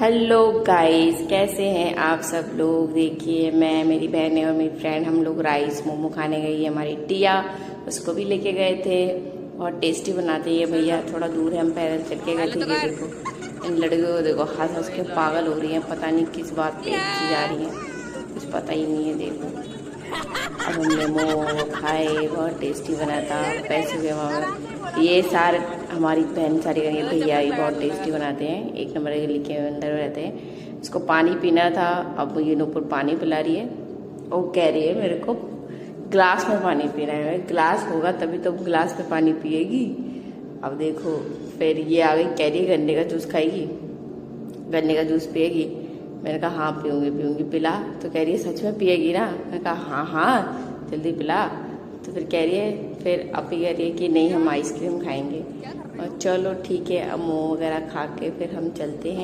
Hello guys, कैसे हैं आप सब लोग। देखिए, मैं, मेरी बहनें और मेरी फ्रेंड, हम लोग राइस मोमो खाने गई है। हमारी टिया, उसको भी लेके गए थे। बहुत टेस्टी बनाते हैं भैया। थोड़ा दूर है, हम पैदल चल के गए थे। ये देखो, इन लड़कियों को देखो, हंस हंस के पागल हो रही हैं। पता नहीं किस बात पे हंसी जा रही हैं, कुछ पता ही नहीं है। देखो, अब हमने मोमो खाए, बहुत टेस्टी बना था। पैसे भी हमारे, ये सारे हमारी बहन सारी ये भैया ये बहुत टेस्टी बनाते हैं। एक नंबर गली के अंदर रहते हैं। इसको पानी पीना था, अब ये ऊपर पानी पिला रही है। वो कह रही है मेरे को ग्लास में पानी पीना है। ग्लास होगा तभी तो ग्लास में पानी पिएगी। अब देखो, फिर ये आ गई, कह रही है गन्ने का जूस खाएगी, गन्ने का जूस पिएगी। मैंने कहा हाँ पीऊँगी पीऊँगी, पिला। तो कह रही है सच में पिएगी ना। मैंने कहा हाँ हाँ जल्दी पिला। तो फिर कह रही है, फिर अब कह रही है कि नहीं हम आइसक्रीम खाएंगे। और चलो ठीक है, अब मोमो वगैरह खा के फिर हम चलते हैं।